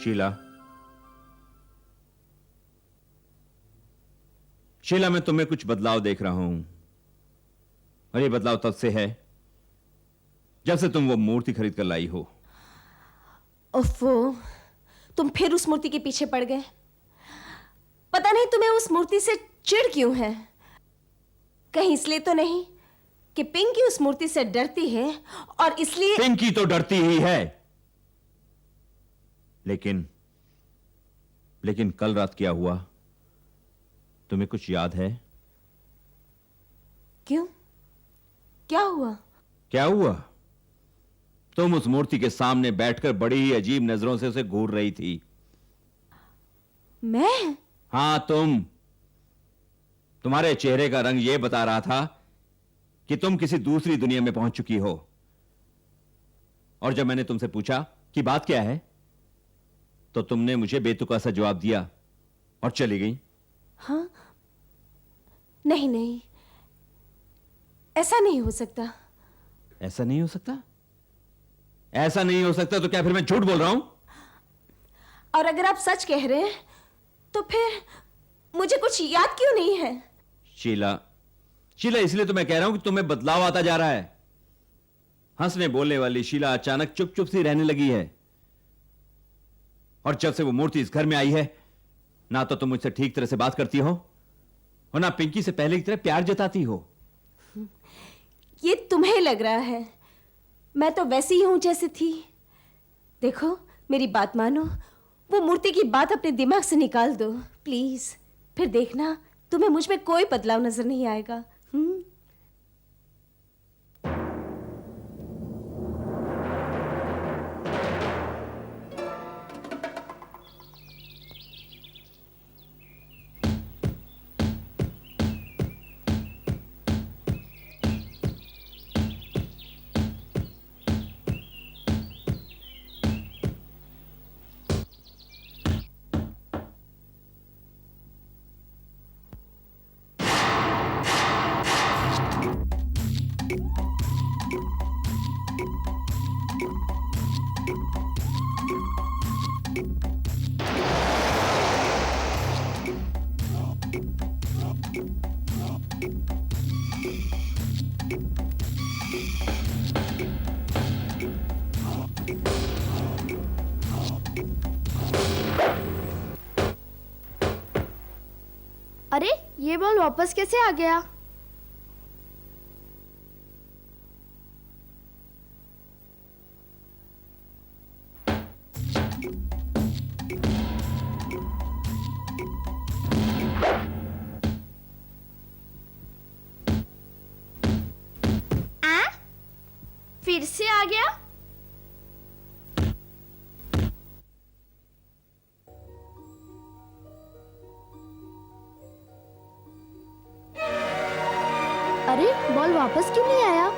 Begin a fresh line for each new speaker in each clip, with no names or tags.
शीला, शीला, मैं तुम्हें कुछ बदलाव देख रहा हूं और ये बदलाव तब से है जब से तुम वो मूर्ति खरीद कर लाई हो।
ओफो, तुम फिर उस मूर्ति के पीछे पड़ गए। पता नहीं तुम्हें उस मूर्ति से चिढ़ क्यों है। कहीं इसलिए तो नहीं कि पिंकी उस मूर्ति से डरती है और इसलिए।
पिंकी तो डरती ही है, लेकिन कल रात क्या हुआ तुम्हें कुछ याद है?
क्यों? क्या हुआ?
क्या हुआ? तुम उस मूर्ति के सामने बैठकर बड़ी ही अजीब नजरों से उसे घूर रही थी।
मैं?
हां, तुम्हारे चेहरे का रंग यह बता रहा था कि तुम किसी दूसरी दुनिया में पहुंच चुकी हो। और जब मैंने तुमसे पूछा कि बात क्या है, तो तुमने मुझे बेतुका सा जवाब दिया और चली गई।
हाँ? नहीं नहीं, ऐसा नहीं हो सकता।
ऐसा नहीं हो सकता? ऐसा नहीं हो सकता तो क्या फिर मैं झूठ बोल रहा हूं?
और अगर आप सच कह रहे हैं तो फिर मुझे कुछ याद क्यों नहीं है?
शीला, इसलिए तो मैं कह रहा हूं कि तुम्हें बदलाव आता जा रहा है। हंसने बोलने वाली शीला अचानक चुप चुप सी रहने लगी है। और जब से वो मूर्ति इस घर में आई है, ना तो तुम मुझसे ठीक तरह से बात करती हो और ना पिंकी से पहले की तरह प्यार जताती हो।
ये तुम्हें लग रहा है, मैं तो वैसी ही हूं जैसी थी। देखो, मेरी बात मानो, वो मूर्ति की बात अपने दिमाग से निकाल दो प्लीज। फिर देखना, तुम्हें मुझ में कोई बदलाव नजर नहीं आएगा।
अरे, ये बॉल वापस कैसे आ गया? फिर से आ गया? अरे, बॉल वापस क्यों नहीं आया?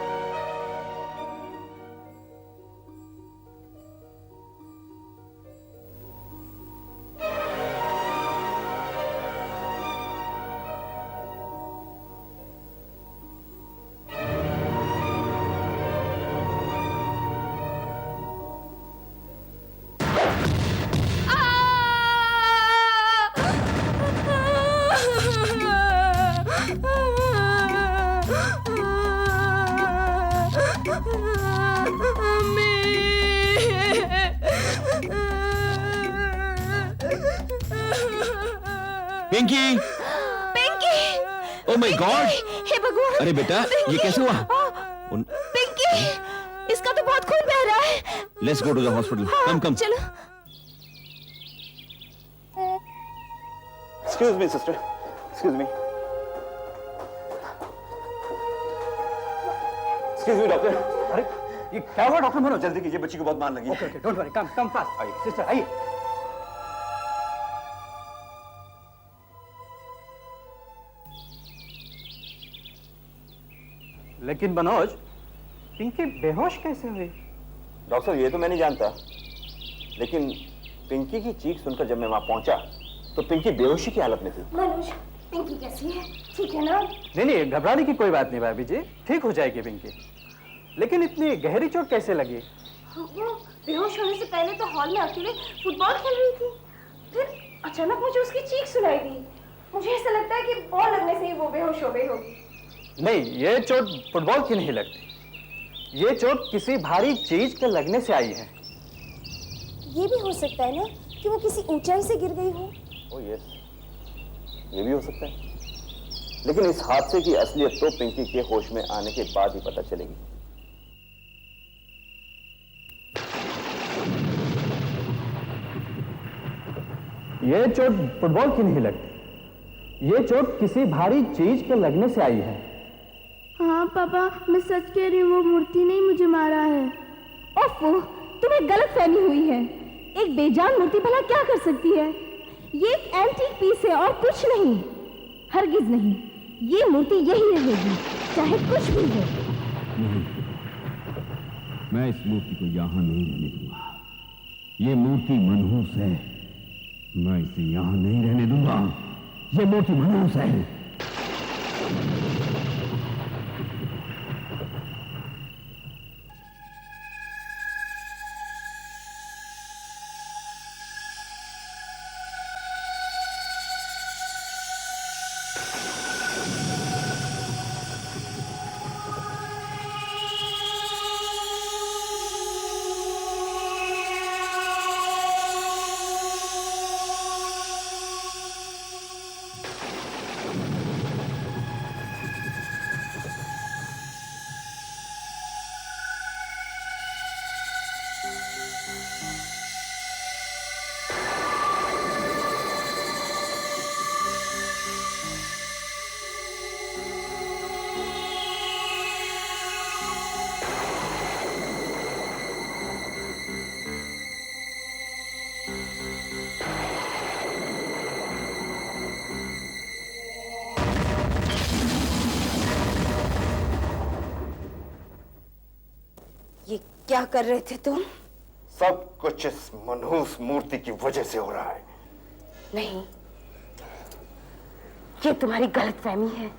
Pinky!
Pinky!
Oh my god!
हे भगवान!
अरे बेटा, ये कैसे हुआ?
पिंकी! इसका तो बहुत खून बह रहा है।
Let's go to the hospital. Come.
चलो।
Excuse me, sister. Excuse me. Excuse me, doctor. अरे, ये क्या हुआ डॉक्टर मनोज? जल्दी कीजिए, बच्ची को बहुत मार लगी।
Okay, don't worry. Come fast. आइए, sister, आइए। लेकिन मनोज, पिंकी बेहोश कैसे हुई?
डॉक्टर, ये तो मैं नहीं जानता, लेकिन पिंकी की चीख सुनकर जब मैं वहां पहुंचा तो पिंकी बेहोशी की हालत में थी।
मनोज, पिंकी कैसी है? ठीक है ना?
नहीं, घबराने की कोई बात नहीं भाभी जी, ठीक हो जाएगी पिंकी। लेकिन इतनी गहरी चोट कैसे लगी?
वो बेहोश होने से पहले तो हॉल में अकेले फुटबॉल खेल रही थी, फिर अचानक मुझे उसकी चीख सुनाई दी। मुझे ऐसा लगता है कि बॉल लगने से ही वो बेहोश हो गई होगी।
नहीं, ये चोट फुटबॉल की नहीं लगती। ये चोट किसी भारी चीज के लगने से आई है।
ये भी हो सकता है ना कि वो किसी ऊंचाई से गिर गई हो।
ओह यस, ये भी हो सकता है, लेकिन इस हादसे की असलियत तो पिंकी के होश में आने के बाद ही पता चलेगी।
ये चोट फुटबॉल की नहीं लगती। ये चोट किसी भारी चीज के लगने से आई है।
हाँ पापा, मैं सच कह रही हूँ, वो मूर्ति ने ही मुझे मारा है।
ओफो, तुम्हें गलतफहमी हुई है। एक बेजान मूर्ति भला क्या कर सकती है? ये एक एंटीक पीस है और कुछ नहीं। हरगिज नहीं, ये मूर्ति यही रहेगी, चाहे कुछ भी हो।
मैं इस मूर्ति को यहां नहीं रहने दूंगा। ये मूर्ति मनहूस है, मैं इसे यहां नहीं रहने दूंगा। ये मूर्ति मनहूस है।
ये क्या कर रहे थे तुम?
सब कुछ इस मनहूस मूर्ति की वजह से हो रहा है।
नहीं, ये तुम्हारी गलतफहमी है।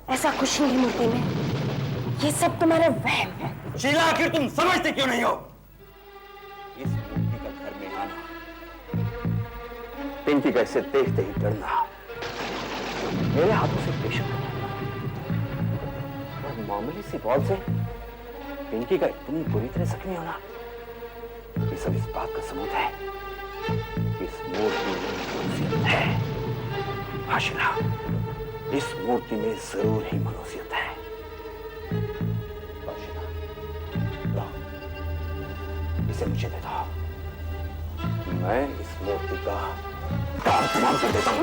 ऐसा कुछ नहीं मूर्ति में, ये सब तुम्हारा वहम है।
शीला, आखिर तुम समझते क्यों नहीं हो? इस मूर्ति का घर में आना, पिंकी का इसे देखते ही डरना, मेरे हाथों से पेशेंट और मामूली सी बॉल से पिंकी का इतनी बुरी तरह जख्मी होना, ये सब इस बात का सबूत है कि इस मूर्ति में मनुष्यत है। हाँ शीला, इस मूर्ति में जरूर ही मनुष्यत है। हाँ शीला, लो, इसे मुझे दे दो, मैं इस मूर्ति का काम तमाम कर देता हूँ।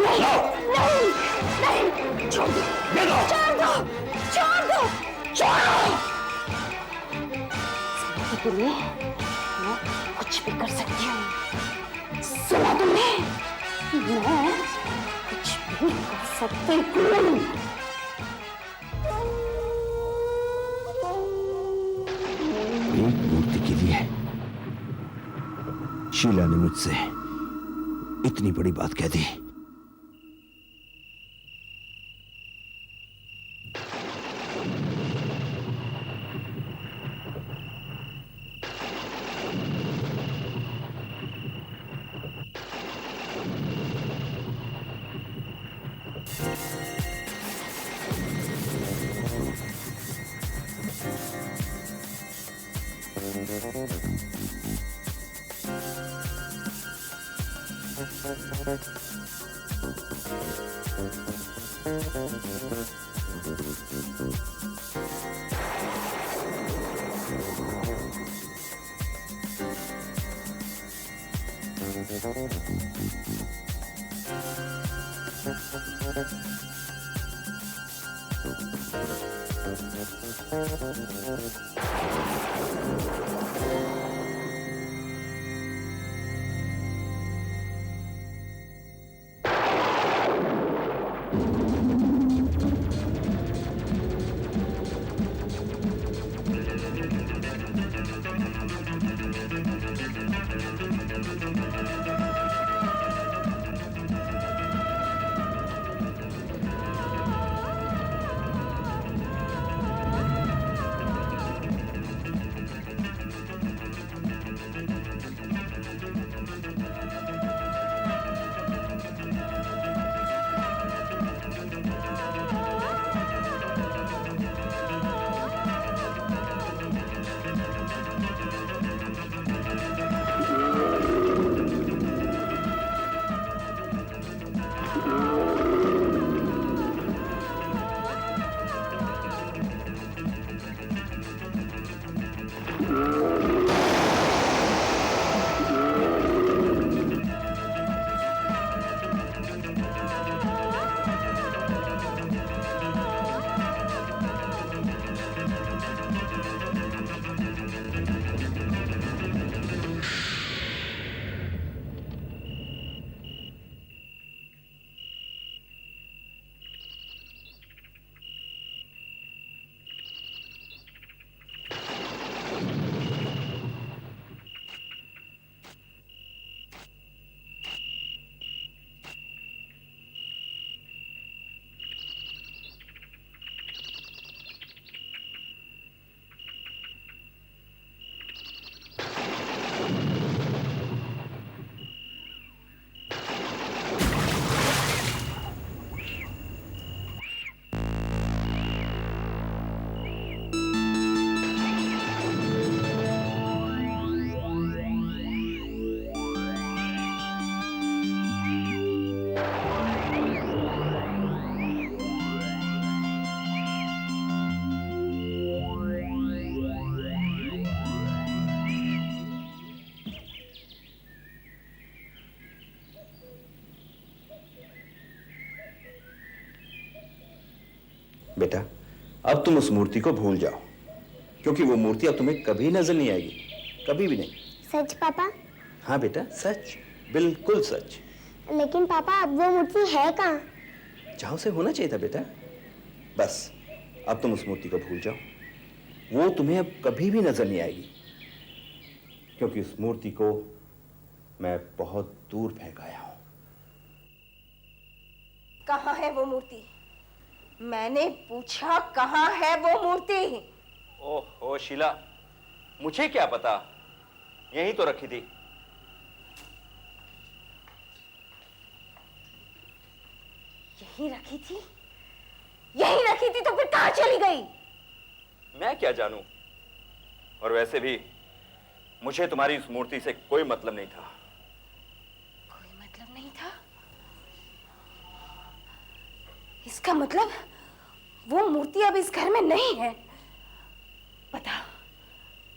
नहीं,
छोड़ दो, दे दो,
छोड़ दो, छोड़ दो, छोड़ दो। के लिए मैं कुछ भी कर सकती हूँ। सुना तुमने? मैं कुछ भी कर सकती हूँ।
एक मूर्ति के लिए शीला ने मुझसे इतनी बड़ी बात कह दी।
बेटा, अब तुम उस मूर्ति को भूल जाओ, क्योंकि वो मूर्ति अब तुम्हें कभी नजर नहीं आएगी, कभी भी नहीं।
सच पापा?
हाँ बेटा, सच, बिल्कुल सच।
लेकिन पापा अब वो मूर्ति है कहाँ?
जहां से होना चाहिए था बेटा। बस अब तुम उस मूर्ति को भूल जाओ, वो तुम्हें अब कभी भी नजर नहीं आएगी, क्योंकि उस मूर्ति को मैं बहुत दूर फेंक आया हूं।
कहाँ है वो मूर्ति? मैंने पूछा कहाँ है वो मूर्ति?
ओह शीला, मुझे क्या पता, यहीं तो रखी थी।
यहीं रखी थी? यहीं रखी थी तो फिर कहाँ चली गई?
मैं क्या जानूं, और वैसे भी मुझे तुम्हारी उस मूर्ति से कोई मतलब नहीं था।
कोई मतलब नहीं था? इसका मतलब वो मूर्ति अब इस घर में नहीं है। बताओ,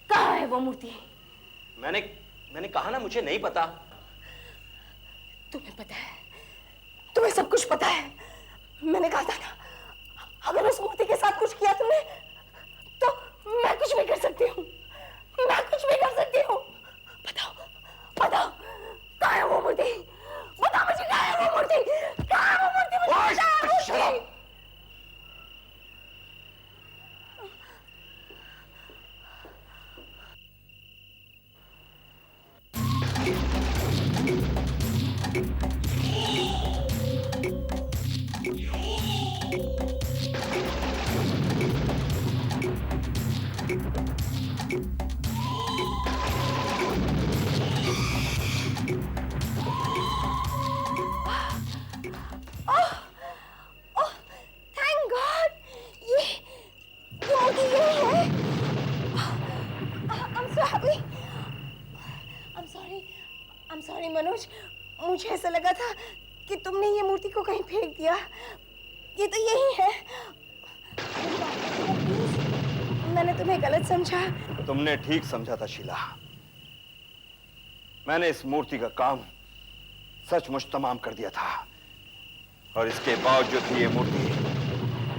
कहाँ है वो मूर्ति?
मैंने कहा ना, मुझे नहीं पता।
तुम्हें पता है, तुम्हें सब कुछ पता है। मैंने कहा था ना, अगर उस मूर्ति के साथ कुछ किया तुमने तो मैं कुछ भी कर सकती हूँ, मैं कुछ भी कर सकती हूँ। बताओ बताओ, कहाँ है वो मूर्ति? बताओ मुझे, कहाँ है वो मूर्ति? कहाँ है वो मूर्ति? मुझे कहाँ है वो मूर्ति? थैंक गॉड, ये मूर्ति यही है। I'm sorry मनोज, मुझे ऐसा लगा था कि तुमने ये मूर्ति को कहीं फेंक दिया। ये तो यही है। मैंने तुम्हें गलत समझा।
तुमने ठीक समझा था शीला। मैंने इस मूर्ति का काम सचमुच तमाम कर दिया था, और इसके बावजूद भी ये मूर्ति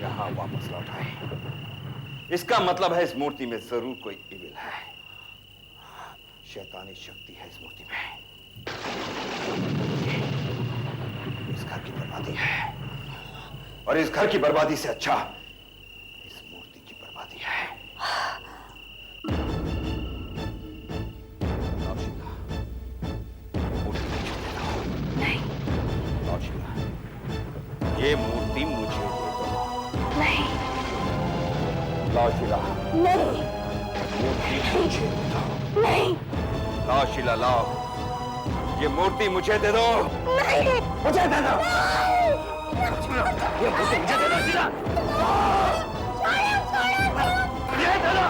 यहां वापस लौट आई। इसका मतलब है इस मूर्ति में जरूर कोई इविल है, शैतानी शक्ति है इस मूर्ति में। इस घर की बर्बादी है, और इस घर की बर्बादी से अच्छा इस मूर्ति की बर्बादी है। लाओ शीला, मूर्ति मुझे दे दो।
नहीं।
लाओ शीला, ये मूर्ति मुझे दे दो।
नहीं।
लाओ शीला,
नहीं।
मूर्ति मुझे दे दो।
नहीं।
लाओ शीला, लाओ, ये मूर्ति मुझे दे दो।
नहीं।
मुझे दे दो। ये मूर्ति मुझे दे दो शीला। मुझे दे दो।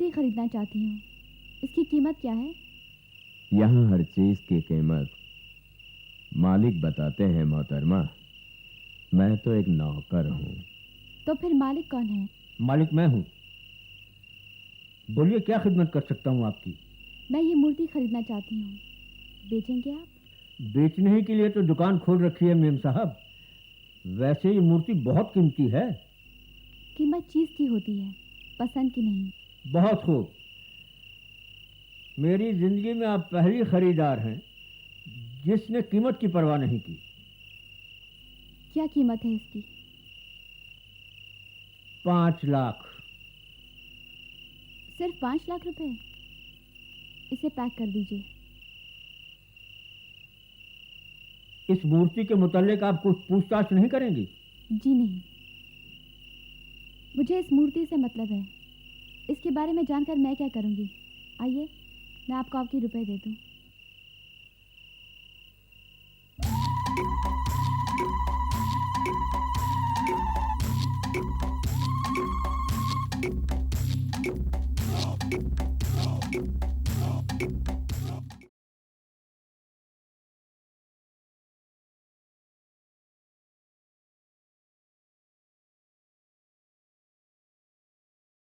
मूर्ति खरीदना चाहती हूँ। इसकी कीमत क्या है?
यहां हर चीज की कीमत मालिक बताते हैं मोहतरमा। मैं तो एक नौकर हूं।
तो फिर मालिक कौन है?
मालिक मैं हूँ। बोलिए क्या खिदमत कर सकता हूँ आपकी?
मैं ये मूर्ति खरीदना चाहती हूँ। बेचेंगे आप?
बेचने ही के लिए तो दुकान खोल रखी है मेम साहब। वैसे ये मूर्ति बहुत कीमती है।
कीमत चीज़ की होती है, पसंद की नहीं।
बहुत खूब। मेरी जिंदगी में आप पहली खरीदार हैं जिसने कीमत की परवाह नहीं की।
क्या कीमत है इसकी?
5 लाख।
सिर्फ 5 लाख रुपए? इसे पैक कर दीजिए।
इस मूर्ति के मुतालिक आप कुछ पूछताछ नहीं करेंगी?
जी नहीं, मुझे इस मूर्ति से मतलब है। इसके बारे में जानकर मैं क्या करूंगी? आइए, मैं आपको आपके रुपए दे दूं।